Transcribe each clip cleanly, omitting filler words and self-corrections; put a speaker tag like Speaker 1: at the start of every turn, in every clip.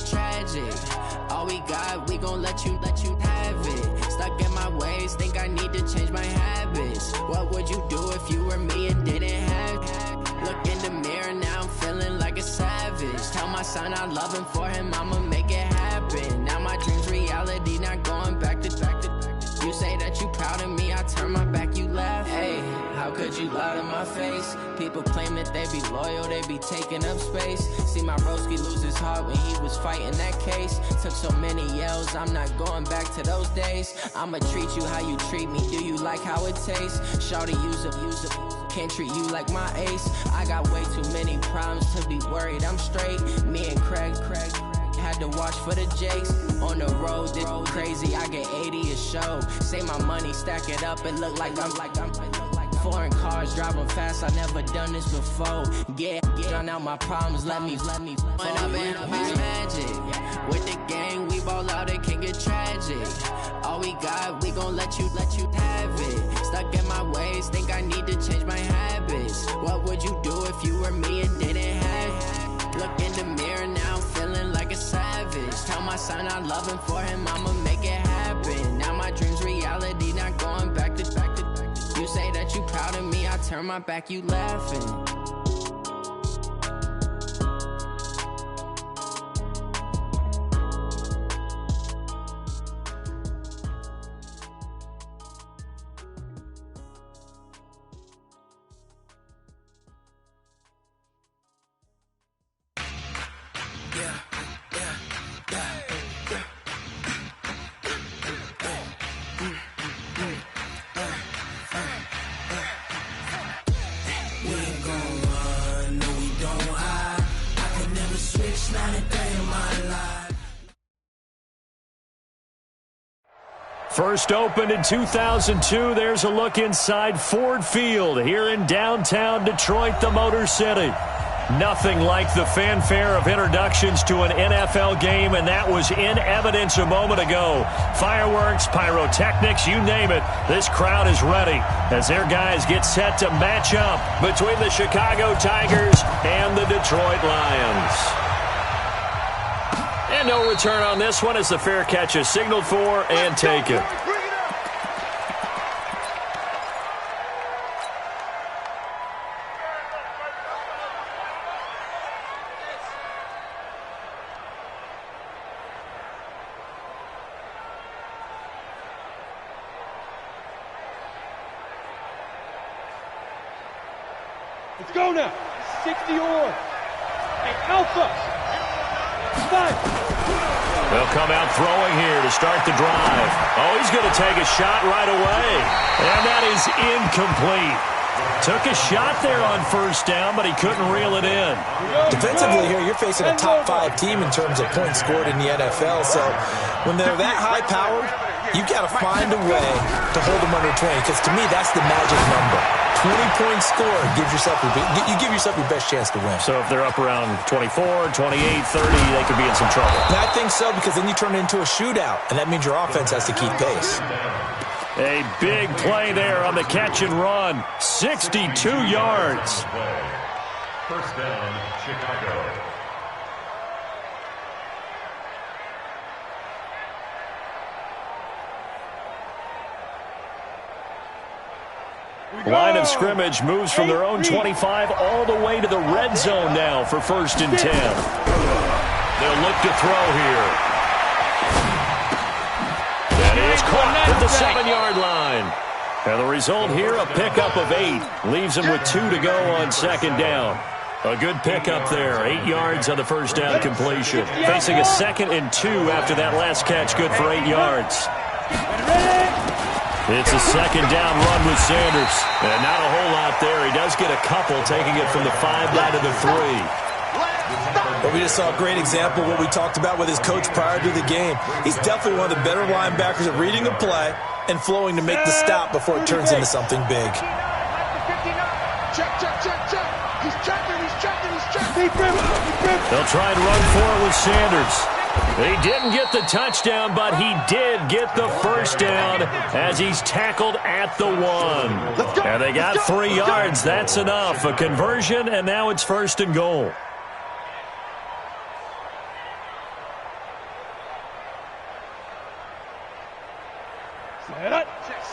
Speaker 1: get tragic. All we got, we gon' let you have it. Stuck in my ways, think I need to change my habits. What would you do if you were me and didn't have it? Look in the mirror, now I'm feeling like a savage. Tell my son I love him, for him I'ma make it happen. Now my dream's reality, not going back to. You say that you proud of me, I turn my back, you laugh. Hey, how could you lie to my face? People claim that they be loyal, they be taking up space. See my broski lose his heart when he was fighting that case. Took so many yells, I'm not going back to those days. I'ma treat you how you treat me, do you like how it tastes? Shawty, use up, can't treat you like my ace. I got way too many problems to be worried, I'm straight. Me and Craig had to watch for the Jakes. On the road, this crazy, I get 80 a show. Say my money, stack it up, it look like I'm foreign cars, driving fast, I never done this before. Get drown out my problems, let me When up in magic. With the gang, we ball out, it can get tragic. All we got, we gon' let you have it. Stuck in my ways, think I need to change my habits. What would you do if you were me and didn't have it? Look in the mirror, now I'm feeling like a savage. Tell my son I love him, for him I'ma make it happen. Now my dream's reality, not going back to. You say that you proud of me, I turn my back, you laughing.
Speaker 2: First opened in 2002, there's a look inside Ford Field here in downtown Detroit, the Motor City. Nothing like the fanfare of introductions to an NFL game, and that was in evidence a moment ago. Fireworks, pyrotechnics, you name it, this crowd is ready as their guys get set to match up between the Chicago Tigers and the Detroit Lions. And no return on this one as the fair catch is signaled for and taken.
Speaker 3: Let's go now. 60 or. And Alpha.
Speaker 2: They'll come out throwing here to start the drive. Oh, he's going to take a shot right away. And that is incomplete. Took a shot there on first down, but he couldn't reel it in.
Speaker 4: Defensively here, you're facing a top 5 team in terms of points scored in the NFL. So when they're that high-powered, you've got to find a way to hold them under 20. Because to me, that's the magic number. 20-point score gives yourself you give yourself your best chance to win.
Speaker 2: So if they're up around 24, 28, 30, they could be in some trouble.
Speaker 4: And I think so, because then you turn it into a shootout, and that means your offense has to keep pace.
Speaker 2: A big play there on the catch and run. 62 yards.
Speaker 5: First down, Chicago.
Speaker 2: Line of scrimmage moves from their own 25 all the way to the red zone now for 1st and 10. They'll look to throw here. That is caught at the 7-yard line. And the result here, a pickup of 8. Leaves them with 2 to go on 2nd down. A good pickup there. 8 yards on the first down completion. Facing a 2nd and 2 after that last catch, good for 8 yards. It's a 2nd down run with Sanders. And not a whole lot there. He does get a couple, taking it from the 5 down to the 3.
Speaker 4: But we just saw a great example of what we talked about with his coach prior to the game. He's definitely one of the better linebackers at reading a play and flowing to make the stop before it turns into something big.
Speaker 3: Check. He's checking.
Speaker 2: They'll try and run for it with Sanders. He didn't get the touchdown, but he did get the first down as he's tackled at the 1. And they got 3 yards. That's enough. A conversion, and now it's 1st and goal.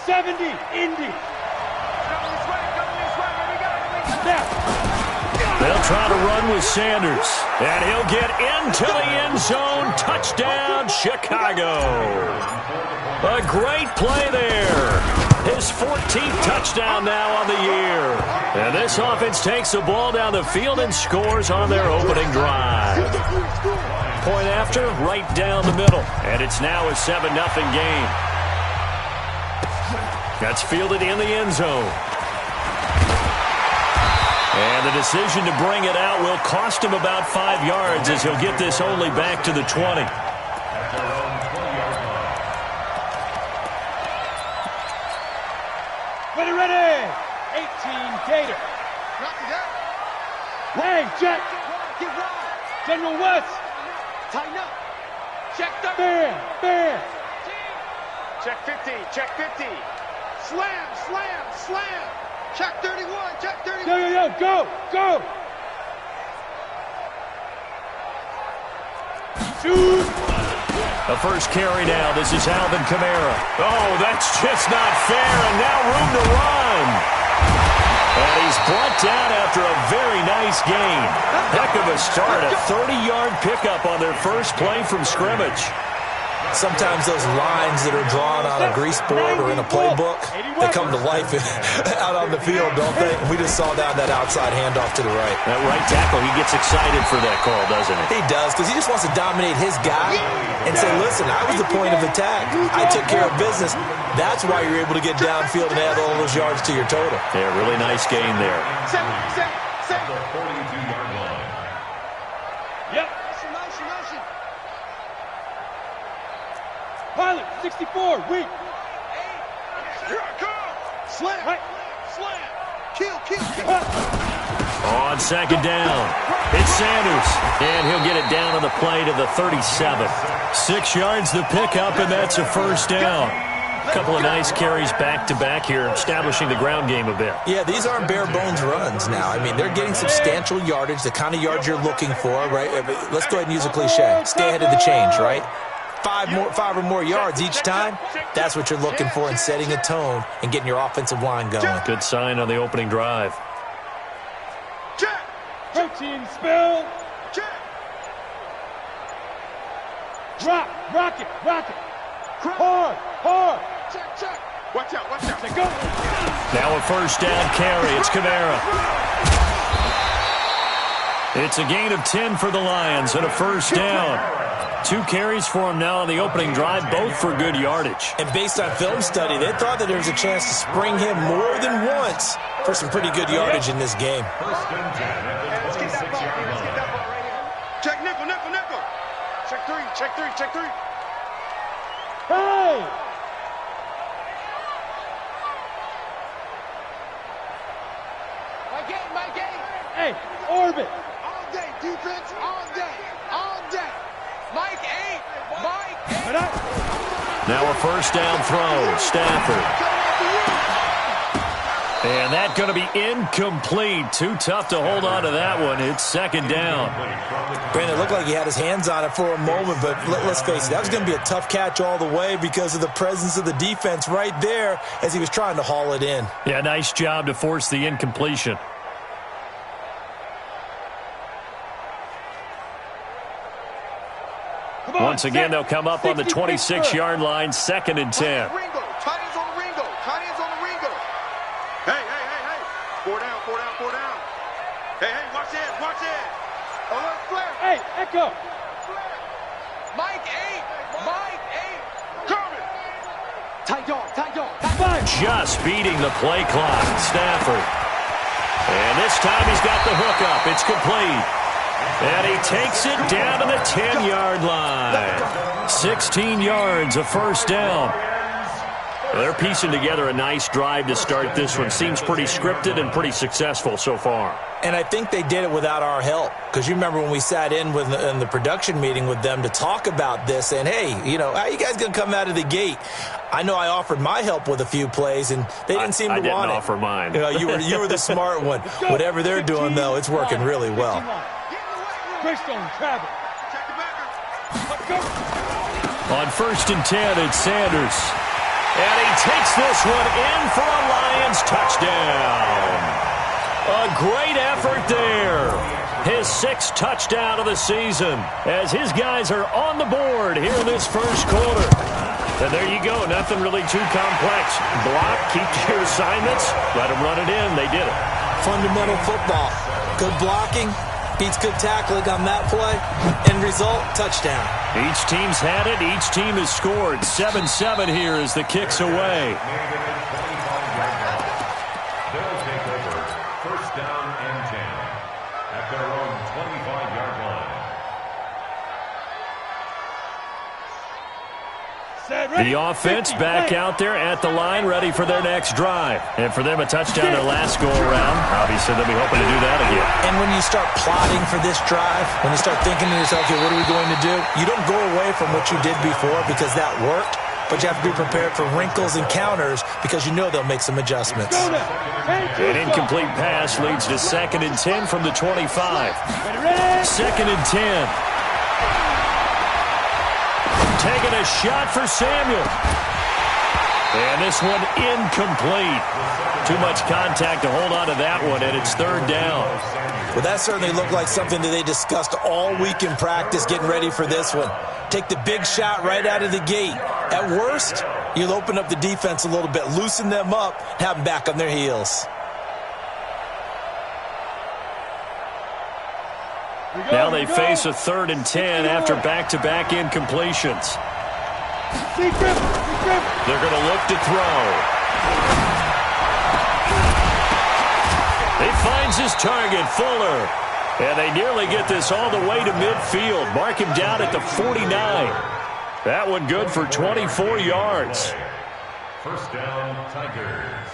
Speaker 3: 70, Indy.
Speaker 2: They'll try to run with Sanders, and he'll get into the end zone. Touchdown, Chicago. A great play there. His 14th touchdown now on the year. And this offense takes the ball down the field and scores on their opening drive. Point after, right down the middle. And it's now a 7-0 game. That's fielded in the end zone. And the decision to bring it out will cost him about 5 yards as he'll get this only back to the 20.
Speaker 3: Ready. 18, Gator. Hey, Jack. General West.
Speaker 6: Tighten up. Check 30.
Speaker 3: Bam.
Speaker 6: Check 50. Check 50. Slam. Check 31. Check 31.
Speaker 3: Yo, go. Shoot.
Speaker 2: The first carry now. This is Alvin Kamara. Oh, that's just not fair, and now room to run. And he's brought down after a very nice gain. Heck of a start, a 30-yard pickup on their first play from scrimmage.
Speaker 4: Sometimes those lines that are drawn on a grease board or in a playbook, they come to life out on the field, don't they? We just saw down that outside handoff to the right.
Speaker 2: That right tackle, he gets excited for that call, doesn't he?
Speaker 4: He does, because he just wants to dominate his guy and say, listen, I was the point of attack. I took care of business. That's why you're able to get downfield and add all those yards to your total.
Speaker 2: Yeah, really nice gain there.
Speaker 5: The 42-yard line.
Speaker 3: Yep. Pilot, 64, weak.
Speaker 6: Here I come. Slam.
Speaker 3: Right.
Speaker 6: Slam. Kill.
Speaker 2: On second down, it's Sanders, and he'll get it down on the play to the 37. 6 yards the pickup, and that's a first down. A couple of nice carries back-to-back here, establishing the ground game a bit.
Speaker 4: Yeah, these aren't bare-bones runs now. I mean, they're getting substantial yardage, the kind of yards you're looking for, right? Let's go ahead and use a cliche. Stay ahead of the change, right? 5 or more yards each time, that's what you're looking for in setting a tone and getting your offensive line going.
Speaker 2: Good sign on the opening drive.
Speaker 6: Check.
Speaker 3: Protein spill.
Speaker 6: Check.
Speaker 3: Drop. Rocket. Hard.
Speaker 6: Check. Watch out.
Speaker 3: Let's go.
Speaker 2: Now a first down carry. It's Kamara. It's a gain of 10 for the Lions and a first down. 2 carries for him now on the opening drive, both for good yardage.
Speaker 4: And based on film study, they thought that there was a chance to spring him more than once for some pretty good yardage in this game.
Speaker 5: First and 10 at the 26-yard line.
Speaker 6: Check nickel. Check three.
Speaker 3: Hey.
Speaker 6: My game.
Speaker 3: Hey, orbit.
Speaker 6: All day, defense, all day. Mike 8.
Speaker 2: Now a first down throw. Stafford. And that's going to be incomplete. Too tough to hold on to that one. It's second down.
Speaker 4: Brandon, it looked like he had his hands on it for a moment, but let's face it, that was going to be a tough catch all the way because of the presence of the defense right there as he was trying to haul it in.
Speaker 2: Yeah, nice job to force the incompletion. Once again, they'll come up on the 26-yard line, 2nd and 10.
Speaker 6: Tight ends on the Ringo. Hey. 4 down. Hey, watch that. Alert flare.
Speaker 3: Hey, Echo.
Speaker 6: Mike 8. Coming. Tight dog.
Speaker 2: Just beating the play clock. Stafford. And this time he's got the hook up. It's complete. And he takes it down to the 10-yard line. 16 yards, a first down. Well, they're piecing together a nice drive to start this one. Seems pretty scripted and pretty successful so far.
Speaker 4: And I think they did it without our help. Because you remember when we sat in the production meeting with them to talk about this, and hey, how are you guys going to come out of the gate? I know I offered my help with a few plays, and they didn't seem to want it.
Speaker 2: I didn't offer mine.
Speaker 4: You were the smart one. Whatever they're doing, though, it's working really well.
Speaker 3: Greystone, travel.
Speaker 6: Check the backer.
Speaker 3: Let's go.
Speaker 2: On 1st and 10, it's Sanders. And he takes this one in for a Lions touchdown. A great effort there. His 6th touchdown of the season as his guys are on the board here in this first quarter. And there you go. Nothing really too complex. Block, keep to your assignments, let them run it in. They did it.
Speaker 4: Fundamental football. Good blocking beats good tackling on that play. End result, touchdown.
Speaker 2: Each team's had it. Each team has scored. 7-7 here as the kick's away.
Speaker 5: They'll take over. First down and 10 at their own 25-yard line.
Speaker 2: The offense back out there at the line, ready for their next drive. And for them, a touchdown their last go-around. Obviously, they'll be hoping to do that again.
Speaker 4: And when you start plotting for this drive, when you start thinking to yourself, okay, what are we going to do? You don't go away from what you did before because that worked, but you have to be prepared for wrinkles and counters because you know they'll make some adjustments.
Speaker 2: An incomplete pass leads to 2nd and 10 from the 25. 2nd and 10. Taking a shot for Samuel. And this one incomplete. Too much contact to hold on to that one, and it's 3rd down.
Speaker 4: Well, that certainly looked like something that they discussed all week in practice getting ready for this one. Take the big shot right out of the gate. At worst, you'll open up the defense a little bit, loosen them up, and have them back on their heels.
Speaker 2: Now they face a 3rd and 10 after back-to-back incompletions. They're going to look to throw. He finds his target, Fuller. And they nearly get this all the way to midfield. Mark him down at the 49. That one good for 24 yards.
Speaker 5: First down, Tigers.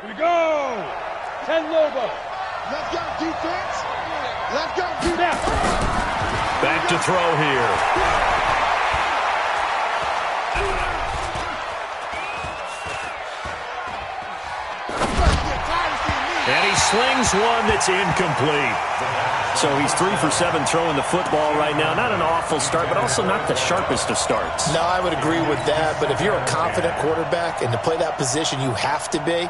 Speaker 3: Here we go. 10 Lobo.
Speaker 6: Let's go, defense. Let's go, defense.
Speaker 2: Back to throw here. And he slings one that's incomplete. So he's 3 for 7 throwing the football right now. Not an awful start, but also not the sharpest of starts.
Speaker 7: No, I would agree with that. But if you're a confident quarterback and to play that position, you have to be.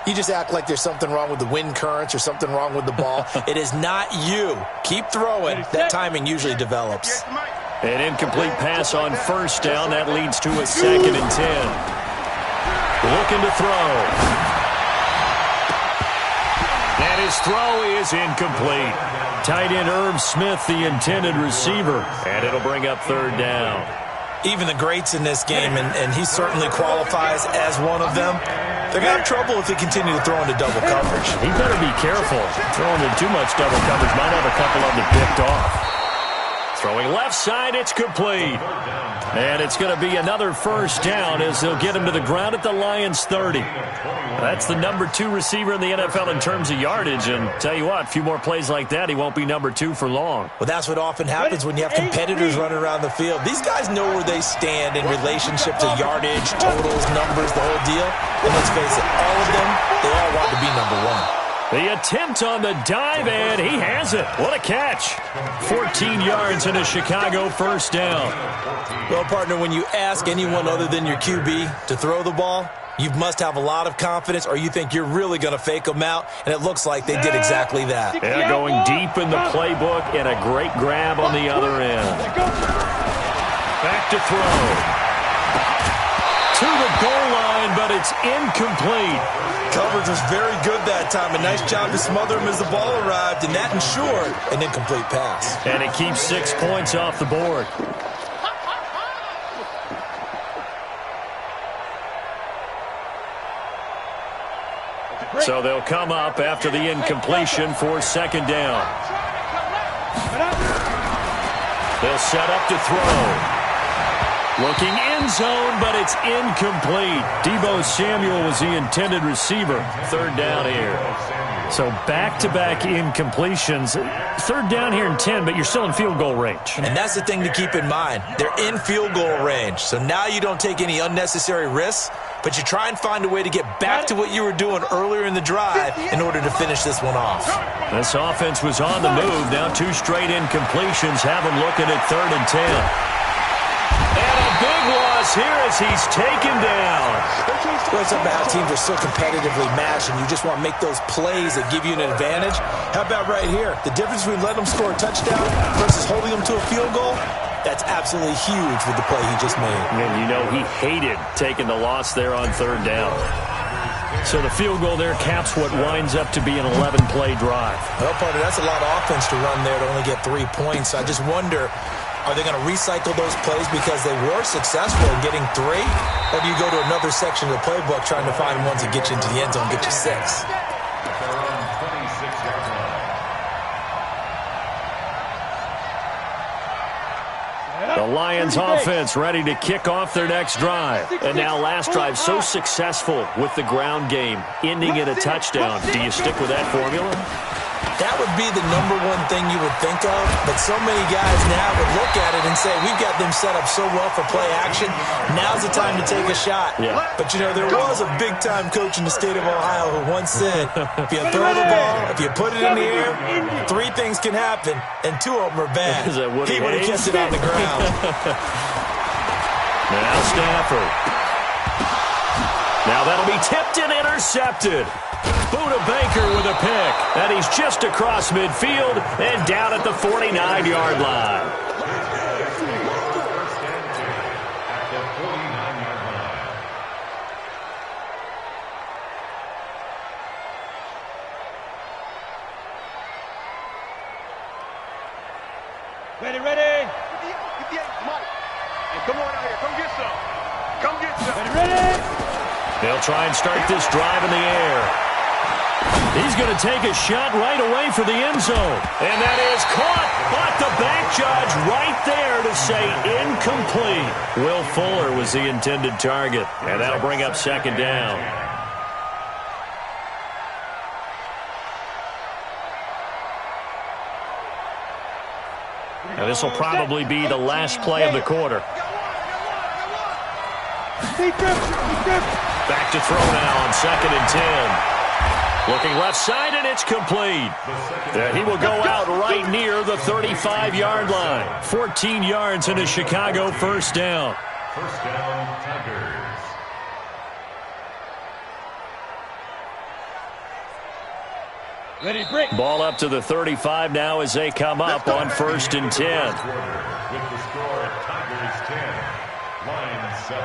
Speaker 7: You just act like there's something wrong with the wind currents or something wrong with the ball.
Speaker 4: It is not you. Keep throwing. That timing usually develops.
Speaker 2: An incomplete pass on 1st down. That leads to a 2nd and 10. Looking to throw. And his throw is incomplete. Tight end Irv Smith, the intended receiver. And it'll bring up 3rd down.
Speaker 4: Even the greats in this game, and he certainly qualifies as one of them, they're going to have trouble if they continue to throw into double coverage.
Speaker 2: He better be careful. Throwing in too much double coverage might have a couple of them picked off. Throwing left side, it's complete. And it's going to be another 1st down as they'll get him to the ground at the Lions 30. That's the number 2 receiver in the NFL in terms of yardage. And tell you what, a few more plays like that, he won't be number 2 for long.
Speaker 4: Well, that's what often happens when you have competitors running around the field. These guys know where they stand in relationship to yardage, totals, numbers, the whole deal. And let's face it, all of them, they all want to be number 1.
Speaker 2: The attempt on the dive, and he has it. What a catch. 14 yards and a Chicago 1st down.
Speaker 4: Well, partner, when you ask anyone other than your QB to throw the ball, you must have a lot of confidence or you think you're really going to fake them out, and it looks like they did exactly that.
Speaker 2: Yeah, going deep in the playbook and a great grab on the other end. Back to throw. To the goal line, but it's incomplete.
Speaker 4: Coverage was very good that time. A nice job to smother him as the ball arrived, and that ensured an incomplete pass.
Speaker 2: And it keeps 6 points off the board. So they'll come up after the incompletion for 2nd down. They'll set up to throw. Looking end zone, but it's incomplete. Deebo Samuel was the intended receiver. Third down here. So back-to-back incompletions. Third down here and 10, but you're still in field goal range.
Speaker 4: And that's the thing to keep in mind. They're in field goal range. So now you don't take any unnecessary risks, but you try and find a way to get back to what you were doing earlier in the drive in order to finish this one off.
Speaker 2: This offense was on the move. Now 2 straight incompletions have them looking at 3rd and 10. And a big loss here as he's taken down.
Speaker 4: Well, it's about how teams are so competitively matched, and you just want to make those plays that give you an advantage. How about right here? The difference between letting them score a touchdown versus holding them to a field goal, that's absolutely huge with the play he just made.
Speaker 2: And you know he hated taking the loss there on 3rd down. So the field goal there caps what winds up to be an 11-play drive.
Speaker 4: Well, partner, that's a lot of offense to run there to only get 3 points. I just wonder, are they going to recycle those plays because they were successful in getting 3? Or do you go to another section of the playbook trying to find ones that get you into the end zone and get you 6?
Speaker 2: The Lions offense ready to kick off their next drive. And now last drive so successful with the ground game, ending in a touchdown. Do you stick with that formula?
Speaker 4: That would be the number one thing you would think of, but so many guys now would look at it and say, we've got them set up so well for play action, now's the time to take a shot.
Speaker 2: Yeah.
Speaker 4: But, you know, there was a big-time coach in the state of Ohio who once said, if you throw the ball, if you put it in the air, 3 things can happen, and 2 of them are bad.
Speaker 2: Is that Woody
Speaker 4: he would have
Speaker 2: Hayes?
Speaker 4: kept it on the ground.
Speaker 2: Now Stafford. Now that'll be tipped and intercepted. Buda Baker with a pick. And he's just across midfield and down at the 49-yard line.
Speaker 3: Ready.
Speaker 6: Mike, hey, come on out here. Come get some. Come get some.
Speaker 3: Ready.
Speaker 2: They'll try and start this drive in the air. He's going to take a shot right away for the end zone. And that is caught. But the back judge right there to say incomplete. Will Fuller was the intended target. And that'll bring up 2nd down. And this will probably be the last play of the quarter. Back to throw now on 2nd and 10. Looking left side, and it's complete. He will go out right near the 35-yard line. 14 yards and a Chicago first down.
Speaker 5: First down, Tigers.
Speaker 3: Ready, break.
Speaker 2: Ball up to the 35 now as they come up on 1st and 10.
Speaker 5: With the score, Tigers 10, Lions 7.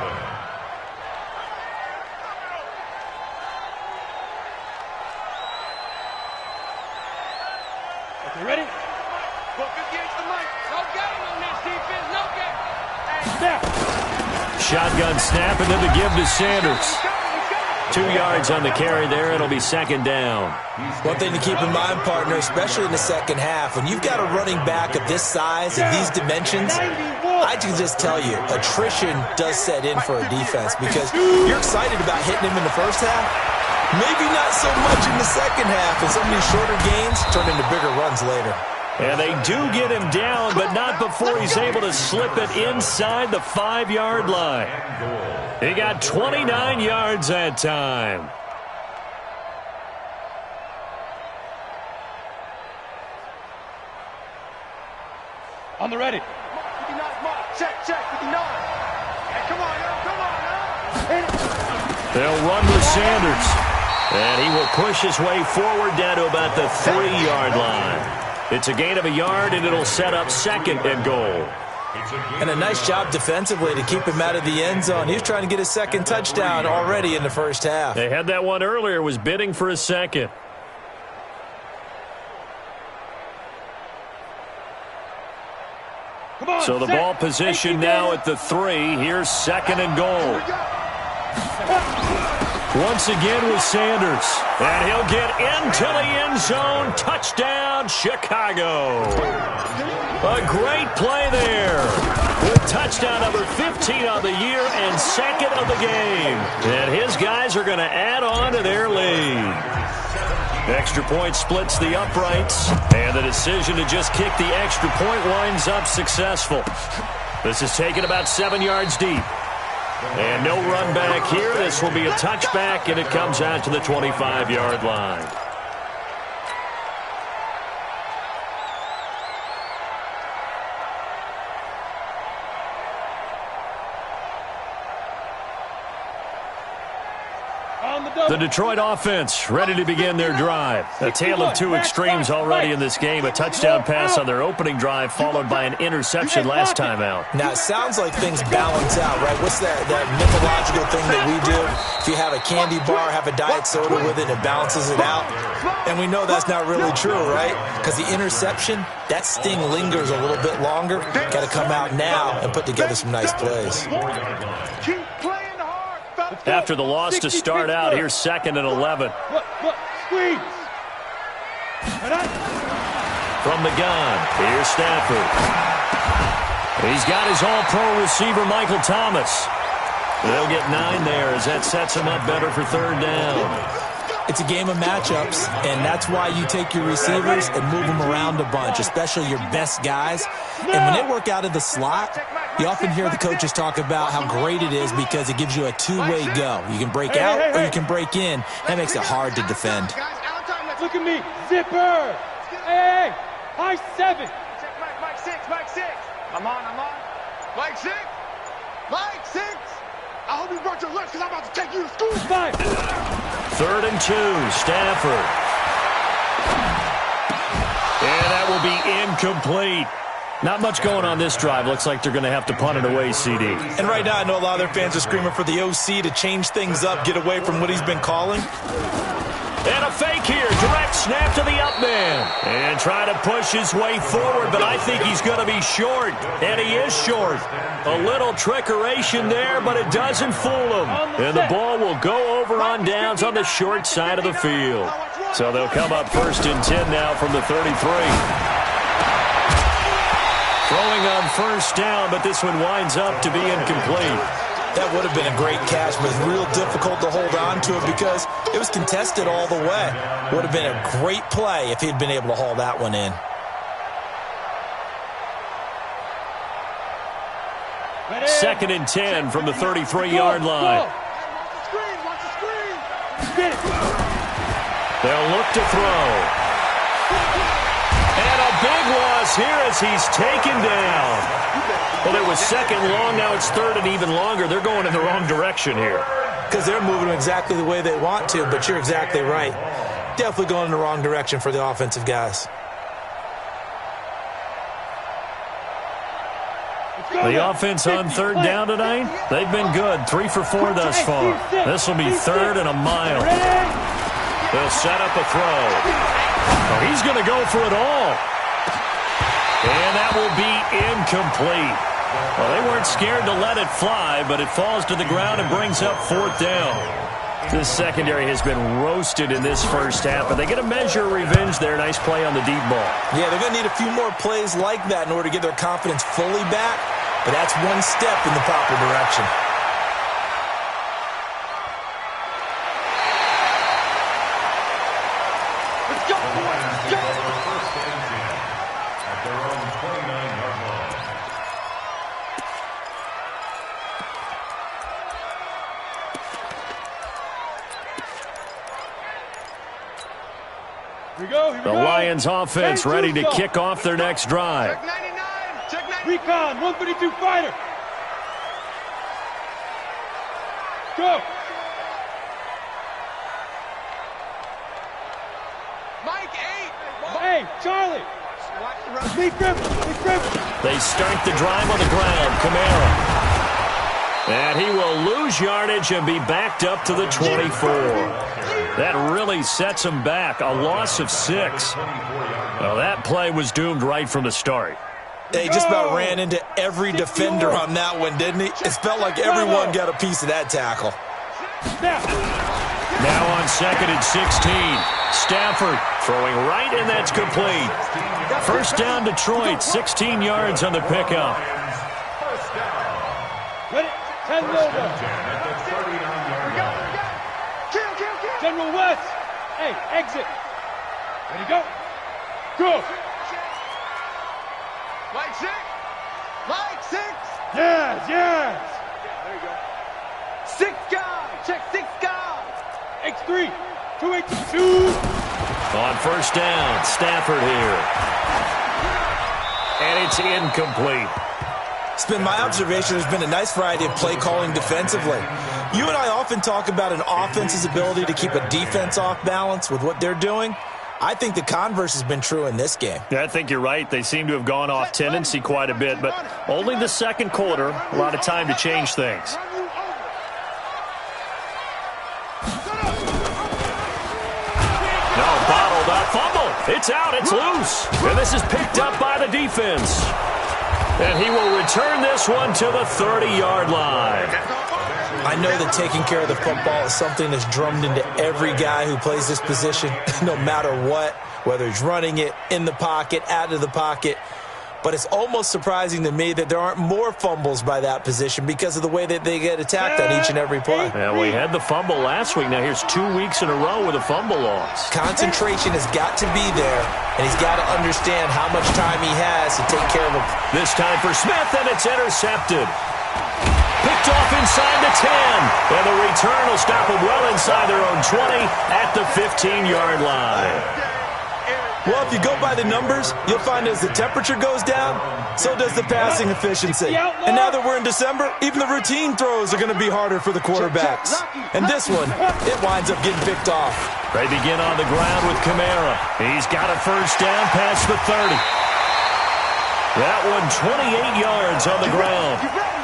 Speaker 3: Okay, ready?
Speaker 6: Book against the mic. No game on this defense. No game. Hey,
Speaker 3: Snap.
Speaker 2: Shotgun snap, and then the give to Sanders. 2 yards on the carry there. It'll be 2nd down.
Speaker 4: One thing to keep in mind, partner, especially in the second half, when you've got a running back of this size and these dimensions, I can just tell you, attrition does set in for a defense because you're excited about hitting him in the first half. Maybe not so much in the second half, and some of these shorter gains turn into bigger runs later.
Speaker 2: And they do get him down, but not before he's able to slip it inside the 5-yard line. He got 29 yards that time.
Speaker 3: On the ready.
Speaker 6: 59, Mike. Check, 59. Hey, come on, now.
Speaker 2: They'll run with Sanders. And he will push his way forward down to about the 3-yard line. It's a gain of a yard, and it'll set up 2nd and goal.
Speaker 4: And a nice job defensively to keep him out of the end zone. He was trying to get his 2nd touchdown already in the first half.
Speaker 2: They had that one earlier, was bidding for a 2nd.
Speaker 3: Come on,
Speaker 2: So the ball position now at the 3. Here's 2nd and goal. Once again with Sanders. And he'll get into the end zone. Touchdown, Chicago. A great play there. With touchdown number 15 on the year and second of the game. And his guys are going to add on to their lead. Extra point splits the uprights. And the decision to just kick the extra point winds up successful. This is taken about 7 yards deep. And no run back here. This will be a touchback, and it comes out to the 25-yard line. The Detroit offense ready to begin their drive. A tale of two extremes already in this game. A touchdown pass on their opening drive followed by an interception last time out.
Speaker 4: Now, it sounds like things balance out, right? What's that mythological thing that we do? If you have a candy bar, have a diet soda with it, it balances it out. And we know that's not really true, right? Because the interception, that sting lingers a little bit longer. Got to come out now and put together some nice plays.
Speaker 6: Keep playing hard.
Speaker 2: After the loss to start out, here's 2nd and 11.
Speaker 3: Squeeze.
Speaker 2: From the gun, here's Stafford. He's got his all-pro receiver, Michael Thomas. They'll get 9 there as that sets him up better for 3rd down.
Speaker 4: It's a game of matchups, and that's why you take your receivers and move them around a bunch, especially your best guys. And when they work out of the slot, you often hear the coaches talk about how great it is because it gives you a two-way go. You can break out or you can break in. That makes it hard to defend.
Speaker 3: Look at me. Zipper. Hey. High 7.
Speaker 6: Mike 6. I'm on. Mike 6. I hope you brought your lunch because I'm about to take you to school.
Speaker 3: 5.
Speaker 2: 3rd and 2, Stafford. And that will be incomplete. Not much going on this drive. Looks like they're going to have to punt it away, CD.
Speaker 4: And right now, I know a lot of their fans are screaming for the OC to change things up, get away from what he's been calling.
Speaker 2: And a fake here. Direct snap to the up man. And try to push his way forward, but I think he's going to be short. And he is short. A little trickeration there, but it doesn't fool him. And the ball will go over on downs on the short side of the field. So they'll come up 1st and 10 now from the 33. Throwing on 1st down, but this one winds up to be incomplete.
Speaker 4: That would have been a great catch, but it's real difficult to hold on to it because it was contested all the way. Would have been a great play if he'd been able to haul that one in.
Speaker 2: Second and 10 from the 33-yard line.
Speaker 6: Watch the screen.
Speaker 2: They'll look to throw. And a big loss here as he's taken down. Well, it was 2nd long, now it's 3rd and even longer. They're going in the wrong direction here.
Speaker 4: Because they're moving exactly the way they want to, but you're exactly right. Definitely going in the wrong direction for the offensive guys.
Speaker 2: The offense on 3rd down tonight, they've been good. 3 for 4 thus far. This will be 3rd and a mile. They'll set up a throw. Oh, he's going to go for it all. And that will be incomplete. Well, they weren't scared to let it fly, but it falls to the ground and brings up 4th down. This secondary has been roasted in this first half, but they get a measure of revenge there. Nice play on the deep ball.
Speaker 4: Yeah, they're going to need a few more plays like that in order to get their confidence fully back, but that's one step in the proper direction.
Speaker 6: Let's go.
Speaker 5: At their own 29-yard line.
Speaker 3: Here we go.
Speaker 2: The Lions offense ready to kick off their next drive.
Speaker 6: Check 99.
Speaker 3: Recon, 132 fighter. Go.
Speaker 6: Mike 8.
Speaker 3: Hey, Charlie. Lee Griffin.
Speaker 2: They start the drive on the ground. Kamara. And he will lose yardage and be backed up to the 24. That really sets him back. A loss of 6. Well, that play was doomed right from the start.
Speaker 4: They just about ran into every defender on that one, didn't he? It felt like everyone got a piece of that tackle.
Speaker 3: Snap.
Speaker 2: On 2nd and 16. Stafford throwing right, and that's complete. First down, Detroit. 16 yards on the pickup.
Speaker 3: Ready? 10 logo. General West. Hey, exit. Ready, go. Go.
Speaker 6: Like 6. Like 6.
Speaker 3: Yes, yes.
Speaker 6: There you go. 6 guys. Check 6 guys.
Speaker 3: X3. 282.
Speaker 2: On first down, Stafford here. And it's incomplete.
Speaker 4: It's been my observation there's been a nice variety of play calling defensively. You and I often talk about an offense's ability to keep a defense off balance with what they're doing. I think the converse has been true in this game.
Speaker 2: Yeah, I think you're right. They seem to have gone off tendency quite a bit, but only the second quarter, a lot of time to change things. No, bottled up fumble. It's out. It's loose. And this is picked up by the defense. And he will return this one to the 30-yard line.
Speaker 4: I know that taking care of the football is something that's drummed into every guy who plays this position, no matter what, whether he's running it, in the pocket, out of the pocket. But it's almost surprising to me that there aren't more fumbles by that position because of the way that they get attacked on each and every play.
Speaker 2: Yeah, we had the fumble last week. Now here's 2 weeks in a row with a fumble loss.
Speaker 4: Concentration has got to be there, and he's got to understand how much time he has to take care of it.
Speaker 2: This time for Smith, and it's intercepted. Picked off inside the 10. And the return will stop them well inside their own 20 at the 15-yard line.
Speaker 4: Well, if you go by the numbers, you'll find as the temperature goes down, so does the passing efficiency. And now that we're in December, even the routine throws are going to be harder for the quarterbacks. And this one, it winds up getting picked off.
Speaker 2: They begin on the ground with Kamara. He's got a first down past the 30. That one 28 yards on the ground.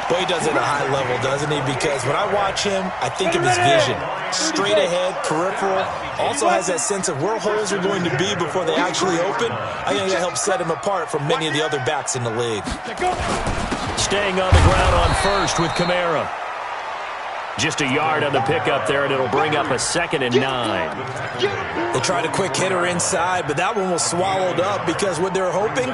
Speaker 4: Boy, he does it at a high level, doesn't he? Because when I watch him, I think of his vision. Straight ahead, peripheral. Also has that sense of where holes are going to be before they actually open. I think that helps set him apart from many of the other backs in the league.
Speaker 2: Staying on the ground on first with Kamara. Just a yard on the pickup there, and it'll bring up a 2nd and 9.
Speaker 4: They tried a quick hitter inside, but that one was swallowed up because what they're hoping,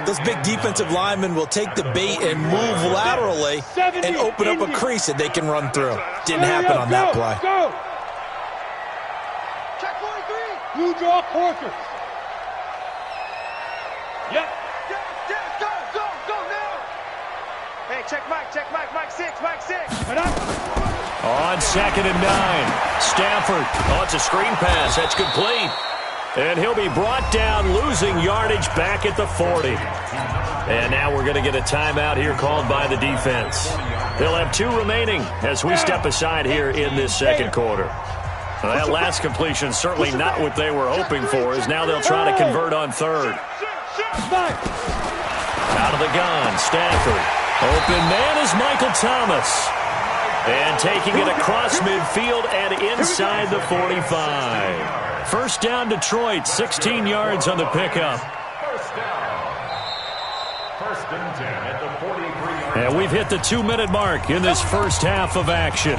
Speaker 4: those big defensive linemen will take the bait and move laterally and open up a crease that they can run through. Didn't happen on that play.
Speaker 3: Check 43. Blue draw quarters. Yep.
Speaker 6: Go now. Hey, check Mike 6.
Speaker 2: On 2nd and 9. Stafford. Oh, it's a screen pass. That's complete. And he'll be brought down, losing yardage back at the 40. And now we're going to get a timeout here called by the defense. They'll have 2 remaining as we step aside here in this second quarter. Well, that last completion certainly not what they were hoping for, as now they'll try to convert on 3rd. Out of the gun, Stafford. Open man is Michael Thomas. And taking it across midfield and inside the 45. First down, Detroit, 16 yards on the pickup.
Speaker 5: First and 10 at the 43-yard line.
Speaker 2: And we've hit the 2-minute mark in this first half of action.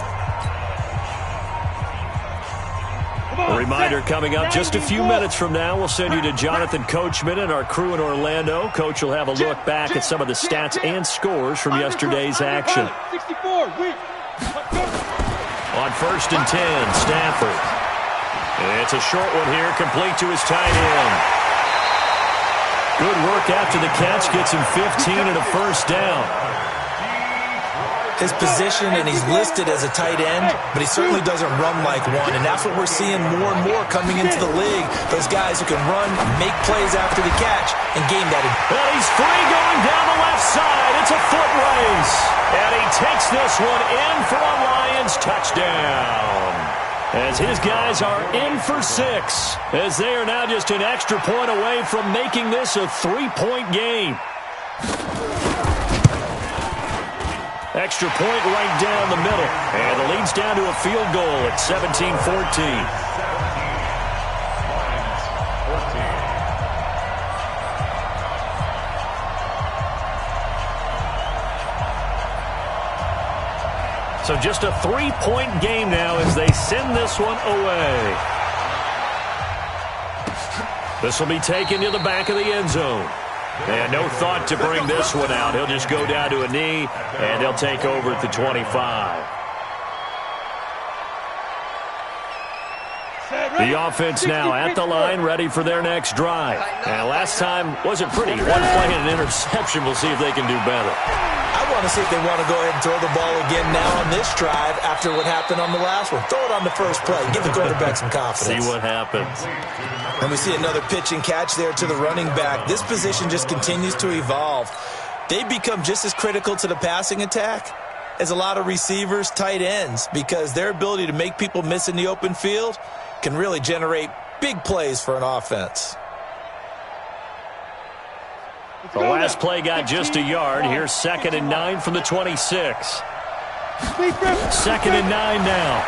Speaker 2: A reminder coming up just a few minutes from now. We'll send you to Jonathan Coachman and our crew in Orlando. Coach will have a look back at some of the stats and scores from yesterday's action.
Speaker 3: 64, weak.
Speaker 2: On first and 10, Stafford. It's a short one here, complete to his tight end. Good work after the catch, gets him 15 and a first down.
Speaker 4: His position, and he's listed as a tight end, but he certainly doesn't run like one, and that's what we're seeing more and more coming into the league. Those guys who can run, make plays after the catch, and gain that.
Speaker 2: And he's free going down the left side. It's a foot race. And he takes this one in for a Lions touchdown. As his guys are in for 6, as they are now just an extra point away from making this a 3-point game. Extra point right down the middle. And the lead's down to a field goal at 17-14. So just a 3-point game now as they send this one away. This will be taken to the back of the end zone. And no thought to bring this one out. He'll just go down to a knee, and he'll take over at the 25. The offense now at the line, ready for their next drive. And last time wasn't pretty. One play and an interception. We'll see if they can do better.
Speaker 4: I want to see if they want to go ahead and throw the ball again now on this drive after what happened on the last one. Throw it on the first play. Give the quarterback some confidence.
Speaker 2: See what happens.
Speaker 4: And we see another pitch and catch there to the running back. This position just continues to evolve. They become just as critical to the passing attack as a lot of receivers, tight ends, because their ability to make people miss in the open field can really generate big plays for an offense.
Speaker 2: The last play got just a yard. Here's 2nd and 9 from the 26. 2nd and 9 now.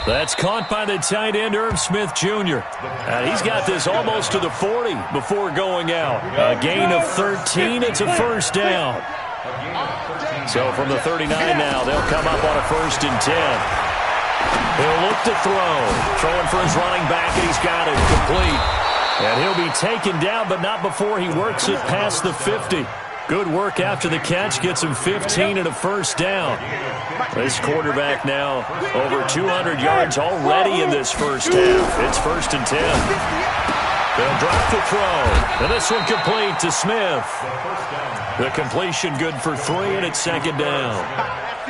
Speaker 2: That's caught by the tight end, Irv Smith Jr. He's got this almost to the 40 before going out. A gain of 13. It's a first down. So from the 39 now, they'll come up on a 1st and 10. He'll look to throw. Throwing for his running back, and he's got it complete. And he'll be taken down, but not before he works it past the 50. Good work after the catch. Gets him 15 and a first down. This quarterback now over 200 yards already in this first half. It's 1st and 10. They'll drop the throw. And this one complete to Smith. The completion good for 3, and it's 2nd down.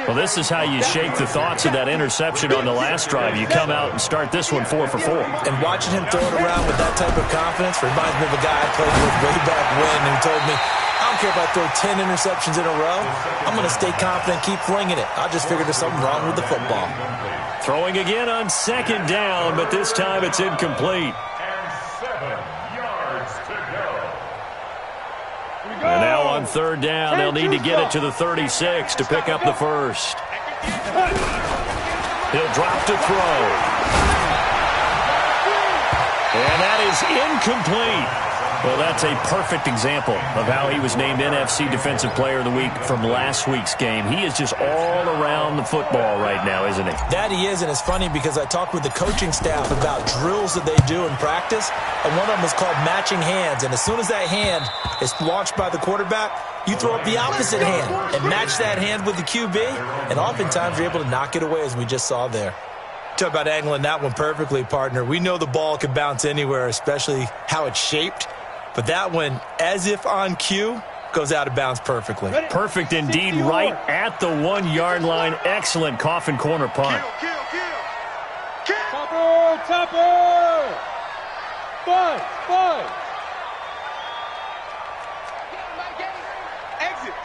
Speaker 2: Well, this is how you shake the thoughts of that interception on the last drive. You come out and start this one 4 for 4.
Speaker 4: And watching him throw it around with that type of confidence reminds me of a guy I played with way back when who told me, I don't care if I throw 10 interceptions in a row. I'm going to stay confident, keep flinging it. I just figured there's something wrong with the football.
Speaker 2: Throwing again on 2nd down, but this time it's incomplete. And now on 3rd down, they'll need to get it to the 36 to pick up the first. He'll drop to throw. And that is incomplete. Well, that's a perfect example of how he was named NFC Defensive Player of the Week from last week's game. He is just all around the football right now, isn't he?
Speaker 4: That he is, and it's funny because I talked with the coaching staff about drills that they do in practice, and one of them is called matching hands. And as soon as that hand is launched by the quarterback, you throw up the opposite hand and match that hand with the QB, and oftentimes you're able to knock it away, as we just saw there. Talk about angling that one perfectly, partner. We know the ball can bounce anywhere, especially how it's shaped. But that one, as if on cue, goes out of bounds perfectly.
Speaker 2: Perfect indeed, right at the 1-yard line. Excellent coffin corner punt.
Speaker 3: Topper! 5.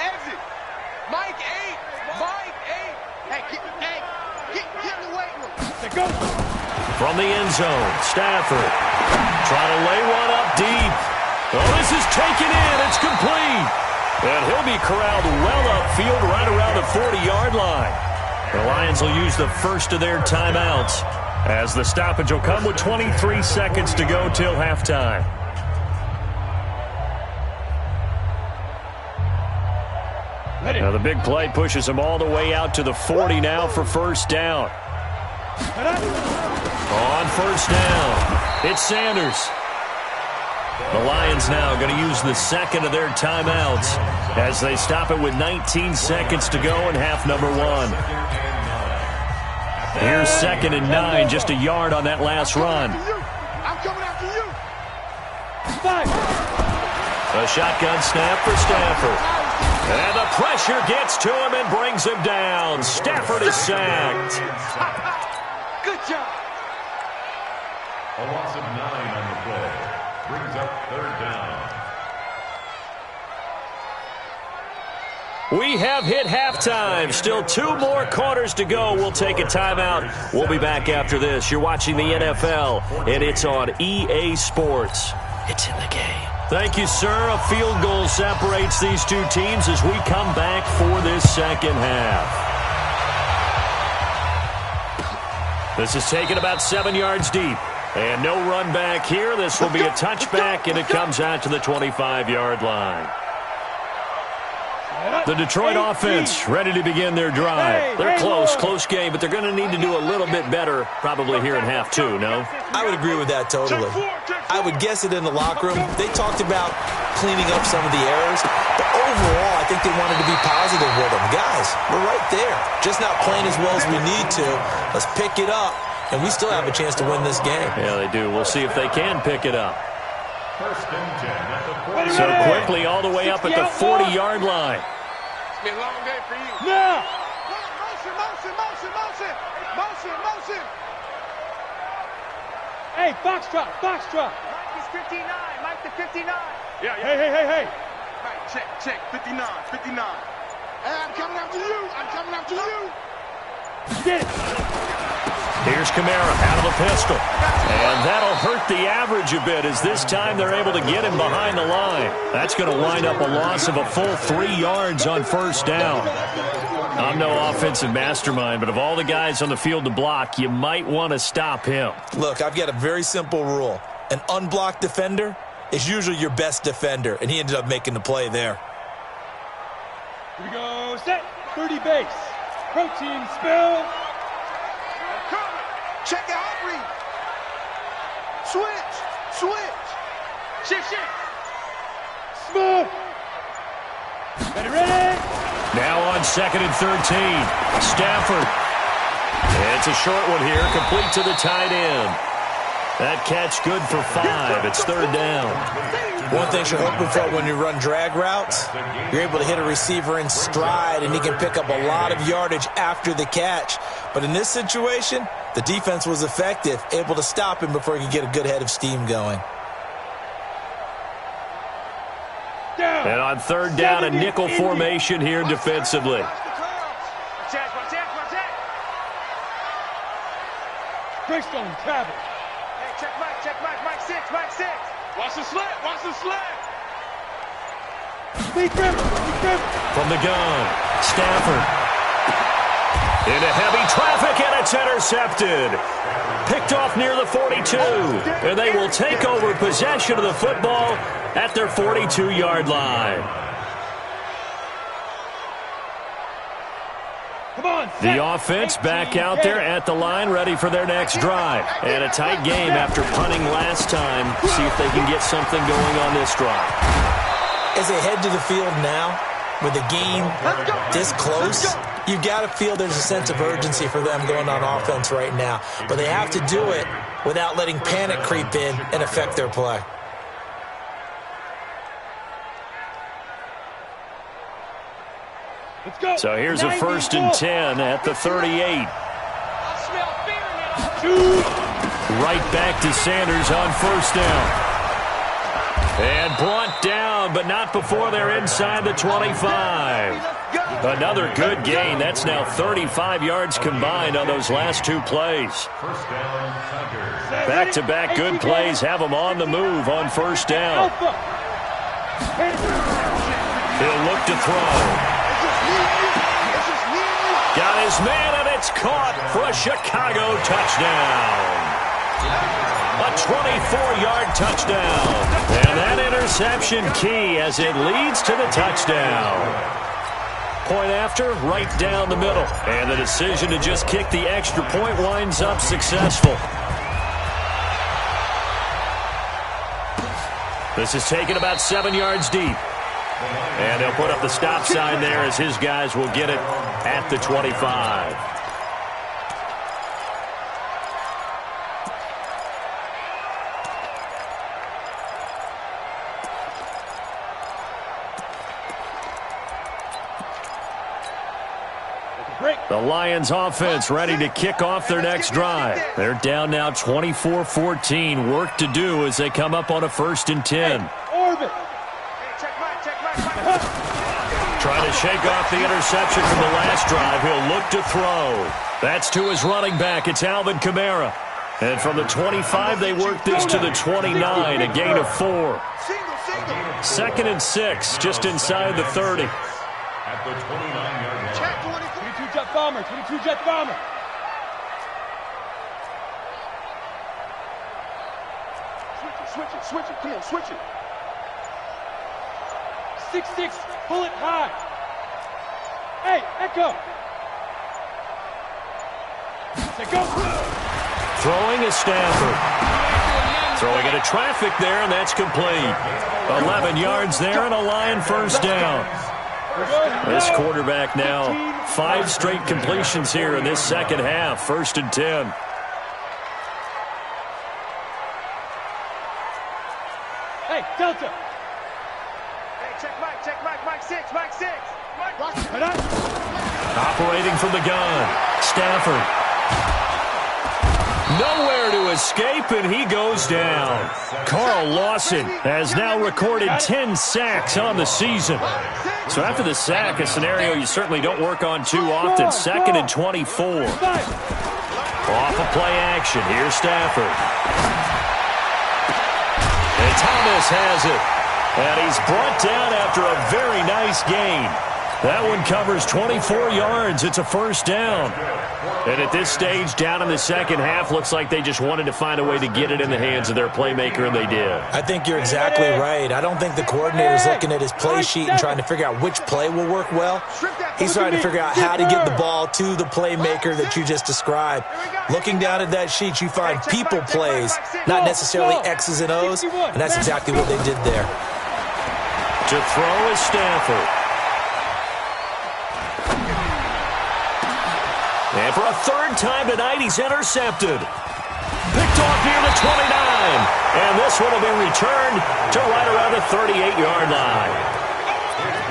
Speaker 6: Exit. Mike 8. Hey, get in the weight room.
Speaker 3: Go.
Speaker 2: From the end zone, Stafford trying to lay one up deep. Oh, this is taken in. It's complete. And he'll be corralled well upfield right around the 40-yard line. The Lions will use the first of their timeouts as the stoppage will come with 23 seconds to go till halftime. Now the big play pushes him all the way out to the 40 now for first down. On first down, it's Sanders. The Lions now going to use the second of their timeouts as they stop it with 19 seconds to go in half number 1. Here's 2nd and 9, just a yard on that last run.
Speaker 6: I'm coming after you.
Speaker 3: 5.
Speaker 2: A shotgun snap for Stafford. And the pressure gets to him and brings him down. Stafford is sacked.
Speaker 6: Good job.
Speaker 5: A loss of 9 on the play. Brings up 3rd down.
Speaker 2: We have hit halftime. Still 2 more quarters to go. We'll take a timeout. We'll be back after this. You're watching the NFL, and it's on EA Sports. It's in the game. Thank you, sir. A field goal separates these two teams as we come back for this second half. This is taken about 7 yards deep. And no run back here. This will be a touchback, and it comes out to the 25-yard line. The Detroit offense ready to begin their drive. They're close game, but they're going to need to do a little bit better probably here in half two, no?
Speaker 4: I would agree with that totally. I would guess it in the locker room. They talked about cleaning up some of the errors, but overall, I think they wanted to be positive with them. Guys, we're right there. Just not playing as well as we need to. Let's pick it up, and we still have a chance to win this game.
Speaker 2: Yeah, they do. We'll see if they can pick it up.
Speaker 5: First and 10 at the 40.
Speaker 2: So quickly all the way up at the 40-yard line.
Speaker 6: It's been a long day for you.
Speaker 3: Now!
Speaker 6: Motion.
Speaker 3: Hey, foxtrot.
Speaker 6: Mike is 59. Mike the 59.
Speaker 3: Yeah. Hey.
Speaker 6: Mike, check. 59. Hey, I'm coming after you.
Speaker 3: Get it.
Speaker 2: Here's Kamara out of the pistol. And that'll hurt the average a bit as this time they're able to get him behind the line. That's going to wind up a loss of a full 3 yards on first down. I'm no offensive mastermind, but of all the guys on the field to block, you might want to stop him.
Speaker 4: Look, I've got a very simple rule. An unblocked defender is usually your best defender, and he ended up making the play there.
Speaker 3: Here we go. Set. 30 base. Protein spill.
Speaker 6: Check out read. Switch. Shift.
Speaker 3: Smoke. Ready.
Speaker 2: Now on 2nd and 13. Stafford. It's a short one here, complete to the tight end. That catch good for 5. It's 3rd down.
Speaker 4: One thing you're hoping for when you run drag routes, you're able to hit a receiver in stride, and he can pick up a lot of yardage after the catch. But in this situation, the defense was effective, able to stop him before he could get a good head of steam going.
Speaker 2: And on 3rd down, a nickel formation here defensively.
Speaker 6: Watch that.
Speaker 3: Greystone travel.
Speaker 6: Hey, check Mike 6. Watch the slant.
Speaker 3: Speed grip.
Speaker 2: From the gun, Stafford. Into heavy traffic, and it's intercepted. Picked off near the 42. And they will take over possession of the football at their 42-yard line.
Speaker 3: Come on.
Speaker 2: The offense back out there at the line, ready for their next drive. And a tight game after punting last time. See if they can get something going on this drive.
Speaker 4: As they head to the field now, with the game this close, you've got to feel there's a sense of urgency for them going on offense right now. But they have to do it without letting panic creep in and affect their play.
Speaker 3: Let's go.
Speaker 2: So here's a 1st and 10 at the 38.
Speaker 6: I smell fear now.
Speaker 2: Right back to Sanders on 1st down. And brought down, but not before they're inside the 25. Another good gain. That's now 35 yards combined on those last 2 plays.
Speaker 5: First down, Tigers.
Speaker 2: Back-to-back good plays have them on the move on 1st down. He'll look to throw. Got his man, and it's caught for a Chicago touchdown. A 24-yard touchdown. And that interception key as it leads to the touchdown. Point after, right down the middle. And the decision to just kick the extra point winds up successful. This is taken about 7 yards deep. And they'll put up the stop sign there as his guys will get it at the 25. The Lions offense ready to kick off their next drive. They're down now 24-14. Work to do as they come up on a 1st and 10.
Speaker 3: Orbit.
Speaker 2: Trying to shake off the interception from the last drive. He'll look to throw. That's to his running back. It's Alvin Kamara. And from the 25, they work this to the 29, a gain of 4. 2nd and 6, just inside the 30.
Speaker 5: At the 29-yard line.
Speaker 3: 22 jet bomber. 22 jet bomber.
Speaker 6: Switch it. Come on, switch it.
Speaker 3: 6-6, pull it high. Hey, echo. Say go.
Speaker 2: Throwing is Stafford. Throwing into traffic there, and that's complete. 11 yards there and a Lion first down. This quarterback now 5 straight completions here in this second half. 1st and 10.
Speaker 3: Hey, Delta.
Speaker 6: Hey, check Mike 6.
Speaker 3: Right on.
Speaker 2: Operating from the gun, Stafford. Nowhere to escape, and he goes down. Carl Lawson has now recorded 10 sacks on the season. So after the sack, a scenario you certainly don't work on too often. 2nd and 24. Off of play action, here's Stafford. And Thomas has it. And he's brought down after a very nice gain. That one covers 24 yards. It's a first down. And at this stage, down in the second half, looks like they just wanted to find a way to get it in the hands of their playmaker, and they did.
Speaker 4: I think you're exactly right. I don't think the coordinator's looking at his play sheet and trying to figure out which play will work well. He's trying to figure out how to get the ball to the playmaker that you just described. Looking down at that sheet, you find people plays, not necessarily X's and O's, and that's exactly what they did there.
Speaker 2: To throw is Stafford. And for a 3rd time tonight, he's intercepted. Picked off near the 29. And this one will be returned to right around the 38-yard line.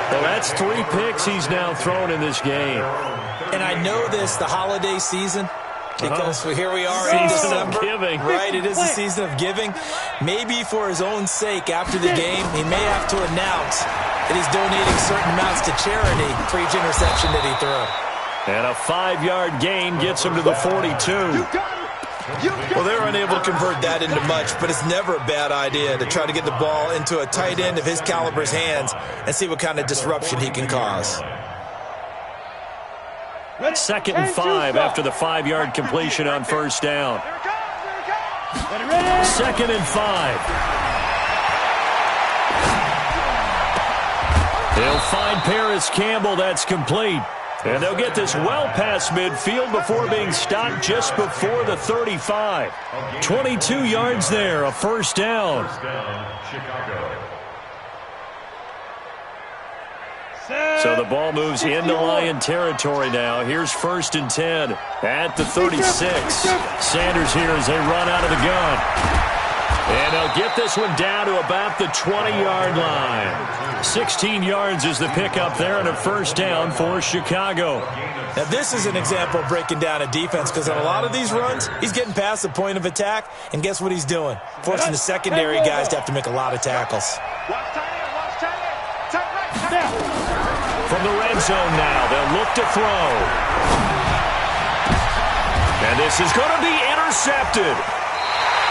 Speaker 2: Well, that's 3 picks he's now thrown in this game.
Speaker 4: And I know this, the holiday season, because here we are in December.
Speaker 2: Giving.
Speaker 4: Right, it is the season of giving. Maybe for his own sake, after the game, he may have to announce that he's donating certain amounts to charity for each interception that he threw.
Speaker 2: And a 5-yard gain gets him to the 42.
Speaker 4: Well, they're unable to convert that into much, but it's never a bad idea to try to get the ball into a tight end of his caliber's hands and see what kind of disruption he can cause.
Speaker 2: 2nd and 5 after the 5-yard completion on first down. 2nd and 5. They'll find Paris Campbell. That's complete. And they'll get this well past midfield before being stopped just before the 35. 22 yards there, a first down. So the ball moves into Lion territory now. Here's 1st and 10 at the 36. Sanders here as they run out of the gun. And they'll get this one down to about the 20-yard line. 16 yards is the pickup there and a first down for Chicago.
Speaker 4: Now, this is an example of breaking down a defense because on a lot of these runs, he's getting past the point of attack, and guess what he's doing? Forcing the secondary guys to have to make a lot of tackles.
Speaker 2: From the red zone now, they'll look to throw. And this is going to be intercepted.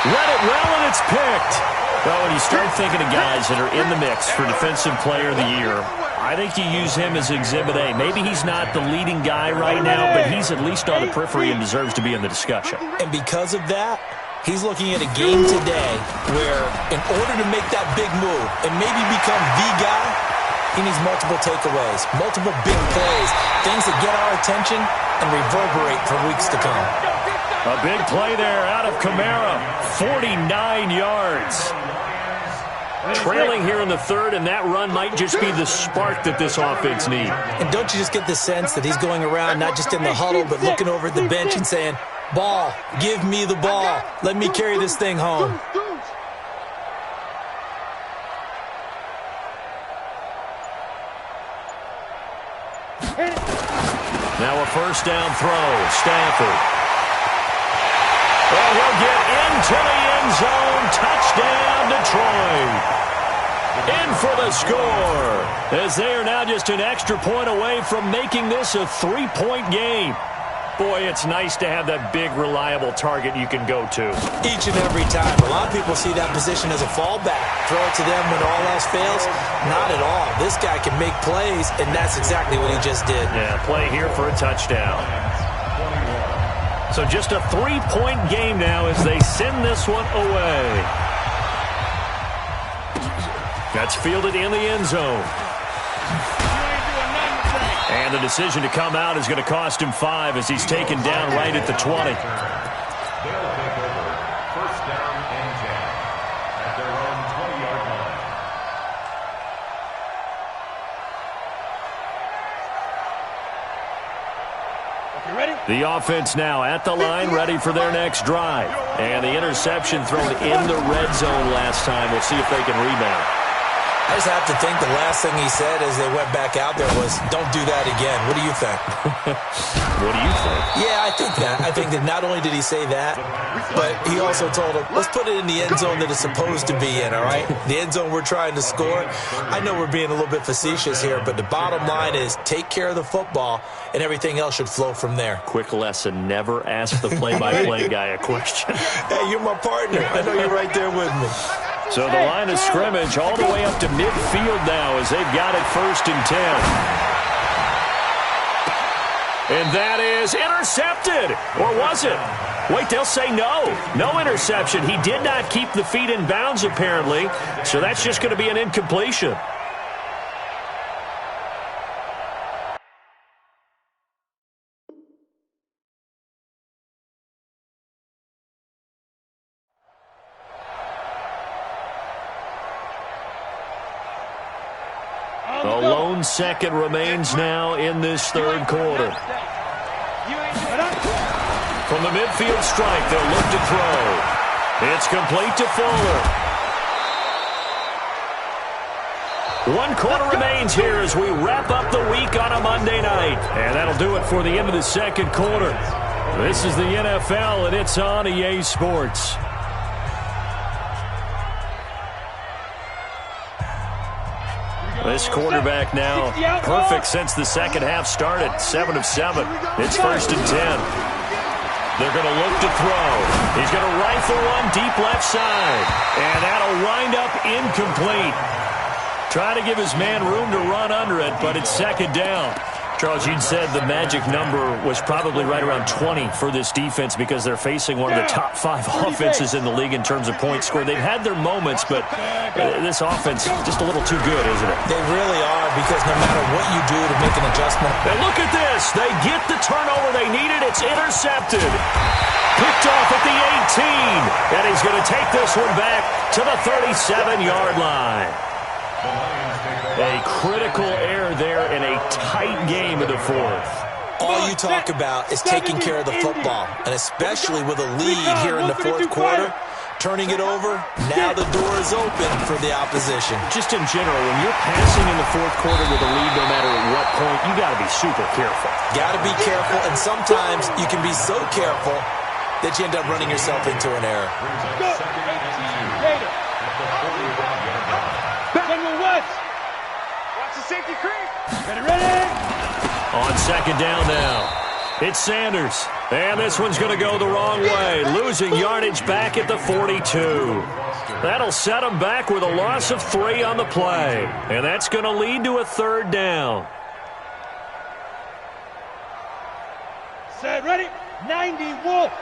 Speaker 2: Let it well, and it's picked. Well, when you start thinking of guys that are in the mix for Defensive Player of the Year, I think you use him as Exhibit A. Maybe he's not the leading guy right now, but he's at least on the periphery and deserves to be in the discussion.
Speaker 4: And because of that, he's looking at a game today where in order to make that big move and maybe become the guy, he needs multiple takeaways, multiple big plays, things that get our attention and reverberate for weeks to come.
Speaker 2: A big play there out of Kamara, 49 yards. Trailing here in the 3rd, and that run might just be the spark that this offense needs.
Speaker 4: And don't you just get the sense that he's going around not just in the huddle, but looking over at the bench and saying, ball, give me the ball. Let me carry this thing home.
Speaker 2: Now a first down throw, Stafford. Well, he'll get into the end zone. Touchdown, Detroit. In for the score, as they are now just an extra point away from making this a 3-point game. Boy, it's nice to have that big, reliable target you can go to.
Speaker 4: Each and every time. A lot of people see that position as a fallback. Throw it to them when all else fails. Not at all. This guy can make plays, and that's exactly what he just did.
Speaker 2: Yeah, play here for a touchdown. So just a 3-point game now as they send this one away. That's fielded in the end zone. And the decision to come out is going to cost him 5 as he's taken down right at the 20.
Speaker 5: They'll take over first down and 10 at their own 20-yard line.
Speaker 3: Okay, ready?
Speaker 2: The offense now at the line, ready for their next drive. And the interception thrown in the red zone last time. We'll see if they can rebound.
Speaker 4: I just have to think the last thing he said as they went back out there was, don't do that again. What do you think?
Speaker 2: What do you think?
Speaker 4: Yeah, I think that. I think that not only did he say that, but he also told him, let's put it in the end zone that it's supposed to be in, all right? The end zone we're trying to score. I know we're being a little bit facetious here, but the bottom line is take care of the football, and everything else should flow from there.
Speaker 2: Quick lesson, never ask the play-by-play guy a question.
Speaker 4: Hey, you're my partner. I know you're right there with me.
Speaker 2: So the line of scrimmage all the way up to midfield now as they've got it 1st and 10. And that is intercepted. Or was it? Wait, they'll say no. No interception. He did not keep the feet in bounds, apparently. So that's just going to be an incompletion. A lone second remains now in this third quarter. From the midfield strike, they'll look to throw. It's complete to Fuller. 1 quarter remains here as we wrap up the week on a Monday night. And that'll do it for the end of the second quarter. This is the NFL, and it's on EA Sports. This quarterback now perfect since the second half started. 7 of 7. It's 1st and 10. They're going to look to throw. He's going to rifle one deep left side. And that'll wind up incomplete. Try to give his man room to run under it, but it's 2nd down. Charles, you'd said the magic number was probably right around 20 for this defense because they're facing one of the top 5 offenses in the league in terms of points scored. They've had their moments, but this offense just a little too good, isn't it?
Speaker 4: They really are, because no matter what you do to make an adjustment.
Speaker 2: And look at this. They get the turnover they needed. It's intercepted. Picked off at the 18. And he's going to take this one back to the 37-yard line. A critical error there in a tight game of the 4th.
Speaker 4: All you talk about is taking care of the football, and especially with a lead here in the 4th quarter, turning it over, now the door is open for the opposition.
Speaker 2: Just in general, when you're passing in the 4th quarter with a lead, no matter at what point, you got to be super careful.
Speaker 4: Got to be careful, and sometimes you can be so careful that you end up running yourself into an error.
Speaker 6: Safety creep.
Speaker 3: Ready?
Speaker 2: On 2nd down now. It's Sanders. And this one's going to go the wrong way. Losing yardage back at the 42. That'll set him back with a loss of 3 on the play. And that's going to lead to a 3rd down.
Speaker 3: Set, ready? 90, Wolf.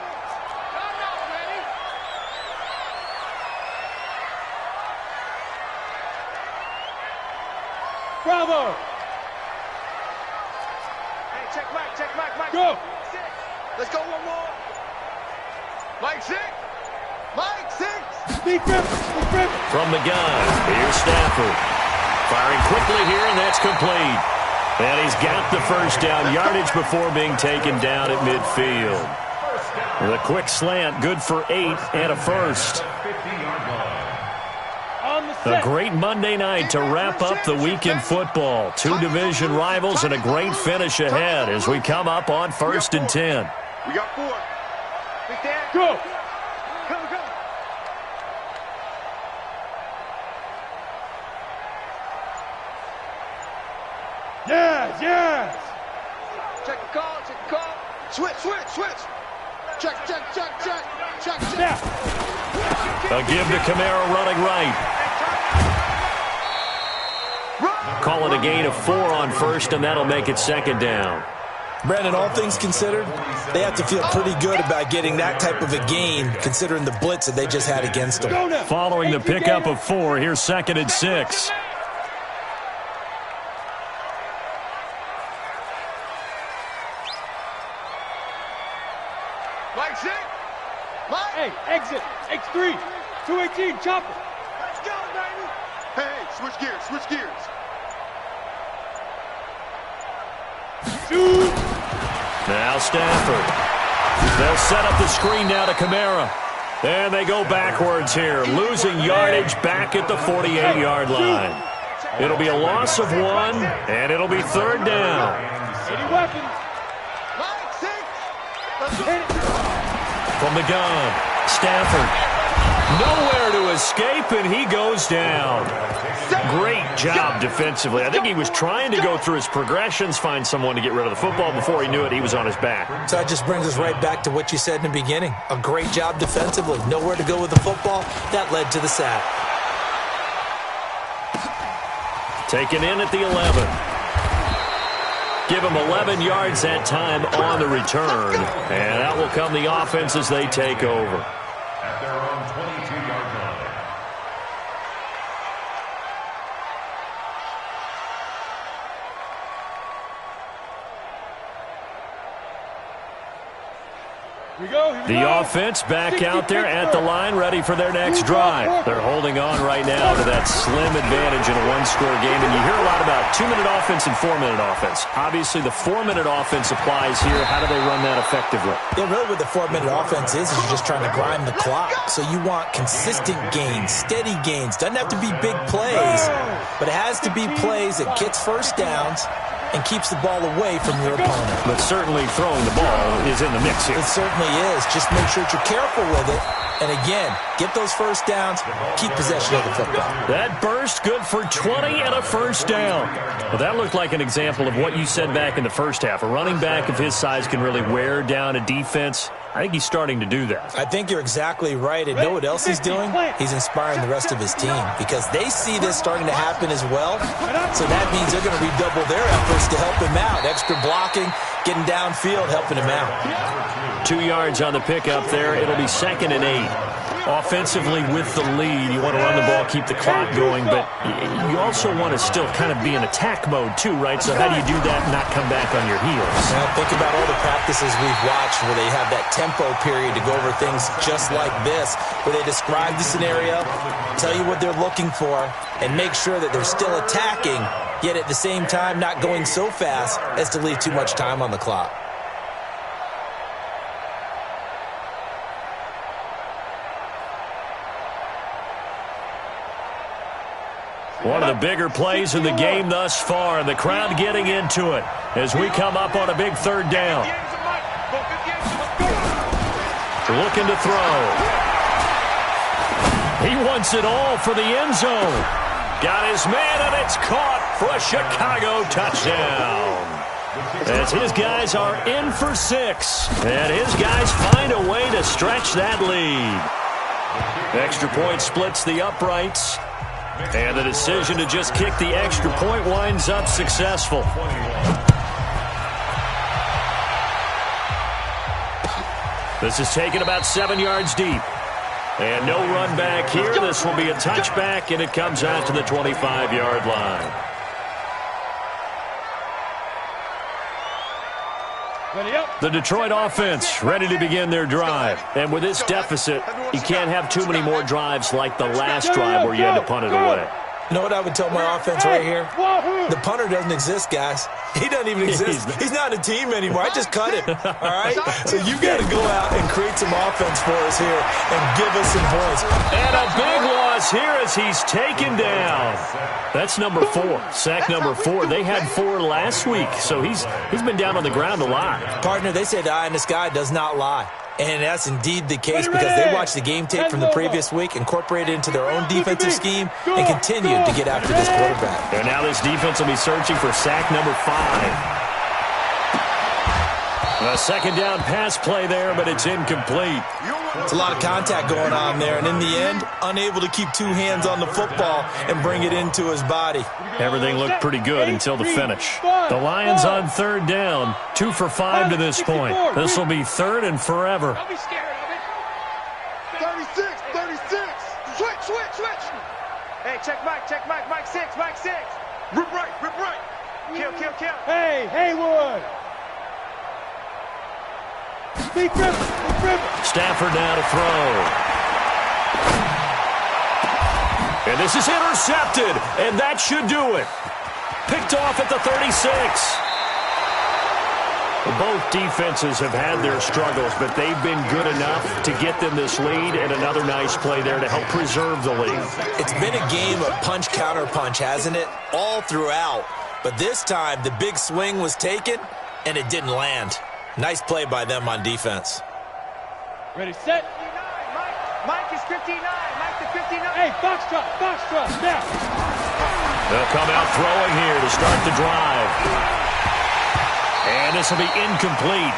Speaker 3: Bravo!
Speaker 6: Hey, check Mike, Mike.
Speaker 3: Go!
Speaker 6: Let's go one more. Mike 6. Mike 6.
Speaker 3: Deep rip.
Speaker 2: From the gun, here's Stafford. Firing quickly here, and that's complete. And he's got the 1st down yardage before being taken down at midfield. The quick slant, good for 8 and a 1st. A great Monday night to wrap up the week in football. 2 division rivals and a great finish ahead as we come up on 1st and 10.
Speaker 6: We got 4. Big Dan.
Speaker 3: Go.
Speaker 6: Go.
Speaker 3: Yes.
Speaker 6: Check the call. Switch. Check.
Speaker 3: Snap.
Speaker 2: A give to Kamara running right. Call it a gain of 4 on 1st, and that'll make it 2nd down.
Speaker 4: Brandon, all things considered, they have to feel pretty good about getting that type of a gain, considering the blitz that they just had against them.
Speaker 2: Following the pickup of 4, here's 2nd and 6.
Speaker 3: Hey, exit. X3. 218, chopper.
Speaker 6: Let's go, baby. Hey, switch gears, switch gears.
Speaker 3: Shoot.
Speaker 2: Now Stafford. They'll set up the screen now to Kamara. And they go backwards here, losing yardage back at the 48-yard line. It'll be a loss of 1, and it'll be third down.
Speaker 3: 80 weapons.
Speaker 2: From the gun, Stafford. Nowhere to escape, and he goes down. Great job defensively. I think he was trying to go through his progressions, find someone to get rid of the football. Before he knew it, he was on his back.
Speaker 4: So that just brings us right back to what you said in the beginning. A great job defensively. Nowhere to go with the football. That led to the sack.
Speaker 2: Taken in at the 11. Give him 11 yards that time on the return. And that will come the offense as they take over.
Speaker 5: At their own 22-yard line.
Speaker 3: Here we go.
Speaker 2: The offense back out there at the line, ready for their next drive. They're holding on right now to that slim advantage in a one-score game. And you hear a lot about 2-minute offense and 4-minute offense. Obviously, the 4-minute offense applies here. How do they run that effectively?
Speaker 4: Yeah, really what the 4-minute offense is you're just trying to grind the clock. So you want consistent gains, steady gains. Doesn't have to be big plays, but it has to be plays that gets first downs and keeps the ball away from your opponent.
Speaker 2: But certainly throwing the ball is in the mix here.
Speaker 4: It certainly is. Just make sure that you're careful with it. And again, get those first downs, keep possession of the football.
Speaker 2: That burst good for 20 and a first down. Well, that looked like an example of what you said back in the first half. A running back of his size can really wear down a defense. I think he's starting to do that.
Speaker 4: I think you're exactly right. And know what else he's doing? He's inspiring the rest of his team because they see this starting to happen as well. So that means they're going to redouble their efforts to help him out. Extra blocking, getting downfield, helping him out.
Speaker 2: 2 yards on the pickup there. It'll be 2nd and 8. Offensively with the lead, you want to run the ball, keep the clock going, but you also want to still kind of be in attack mode too, right? So how do you do that and not come back on your heels?
Speaker 4: Now think about all the practices we've watched where they have that tempo period to go over things just like this, where they describe the scenario, tell you what they're looking for, and make sure that they're still attacking, yet at the same time not going so fast as to leave too much time on the clock.
Speaker 2: One of the bigger plays in the game thus far, and the crowd getting into it as we come up on a big third down. Looking to throw. He wants it all for the end zone. Got his man, and it's caught for a Chicago touchdown. As his guys are in for 6, and his guys find a way to stretch that lead. Extra point splits the uprights. And the decision to just kick the extra point winds up successful. This is taken about 7 yards deep. And no run back here. This will be a touchback, and it comes out to the 25-yard line. The Detroit offense ready to begin their drive. And with this deficit, you can't have too many more drives like the last drive where you had to punt it away.
Speaker 4: You know what I would tell my offense right here? The punter doesn't exist, guys. He doesn't even exist. He's not a team anymore. I just cut him, all right? So you got to go out and create some offense for us here and give us some points.
Speaker 2: And a big loss here as he's taken down. That's number 4, sack number 4. They had 4 last week, so he's been down on the ground a lot.
Speaker 4: Partner, they say the eye in the sky does not lie. And that's indeed the case because they watched the game tape from the previous week, incorporated it into their own defensive scheme, and continued to get after this quarterback.
Speaker 2: And now this defense will be searching for sack number 5. A second down pass play there, but it's incomplete.
Speaker 4: It's a lot of contact going on there, and in the end, unable to keep 2 hands on the football and bring it into his body.
Speaker 2: Everything looked pretty good until the finish. The Lions on third down, 2 for 5 to this point. This will be 3rd and forever.
Speaker 6: Don't be scared of it. 36. Switch.
Speaker 8: Hey, check Mike 6.
Speaker 6: Rip right.
Speaker 8: Kill.
Speaker 3: Hey, Haywood. Speak Griffin.
Speaker 2: Stafford now to throw. And this is intercepted, and that should do it. Picked off at the 36. Both defenses have had their struggles, but they've been good enough to get them this lead, and another nice play there to help preserve the lead.
Speaker 4: It's been a game of punch-counter-punch, hasn't it? All throughout. But this time, the big swing was taken, and it didn't land. Nice play by them on defense.
Speaker 3: Ready, set.
Speaker 8: Mike is 59. Mike to 59.
Speaker 3: Hey, box truck, now.
Speaker 2: They'll come out throwing here to start the drive. And this will be incomplete.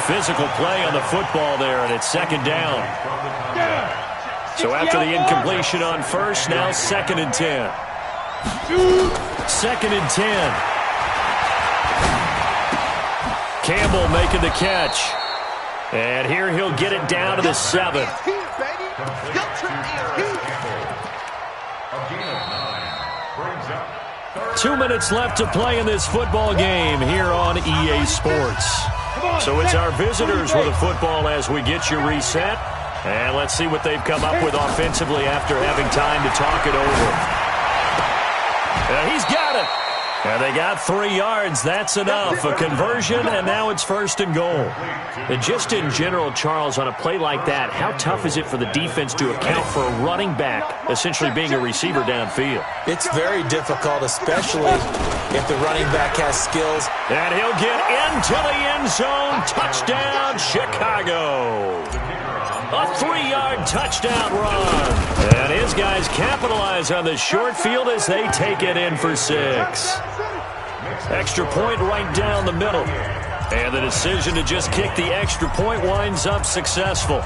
Speaker 2: Physical play on the football there, and it's second down. So after the incompletion on first, now 2nd and 10. 2nd and 10. Campbell making the catch. And here he'll get it down to the 7th. 2 minutes left to play in this football game here on EA Sports. So it's our visitors with the football as we get you reset. And let's see what they've come up with offensively after having time to talk it over. He's got it. And they got 3 yards. That's enough. A conversion, and now it's 1st and goal. And just in general, Charles, on a play like that, how tough is it for the defense to account for a running back essentially being a receiver downfield?
Speaker 4: It's very difficult, especially if the running back has skills.
Speaker 2: And he'll get into the end zone. Touchdown, Chicago. A 3-yard touchdown run. And his guys capitalize on the short field as they take it in for 6. Extra point right down the middle. And the decision to just kick the extra point winds up successful.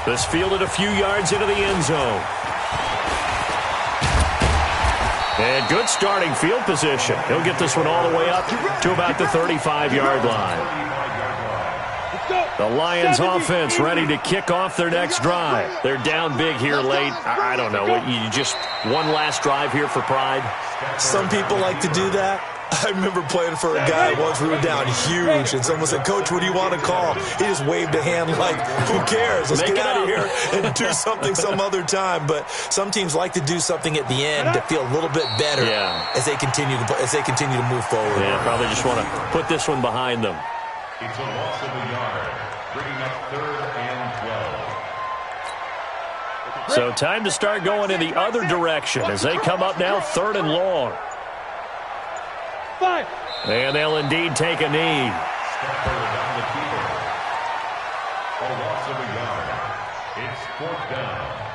Speaker 2: This fielded a few yards into the end zone. And good starting field position. He'll get this one all the way up to about the 35-yard line. The Lions offense ready to kick off their next drive. They're down big here late. I don't know. You just one last drive here for pride?
Speaker 4: Some people like to do that. I remember playing for a guy once. We were down huge, and someone said, "Coach, what do you want to call?" He just waved a hand like, "Who cares? Let's get out of here and do something some other time." But some teams like to do something at the end to feel a little bit better as they continue to move forward.
Speaker 2: Yeah, probably just want to put this one behind them.
Speaker 5: It's a loss of a yard, bringing up 3rd and 12.
Speaker 2: So time to start going in the other direction as they come up now 3rd and long.
Speaker 3: 5.
Speaker 2: And they'll indeed take a knee.
Speaker 5: Stafford on the keeper. A loss of a yard. It's 4th down.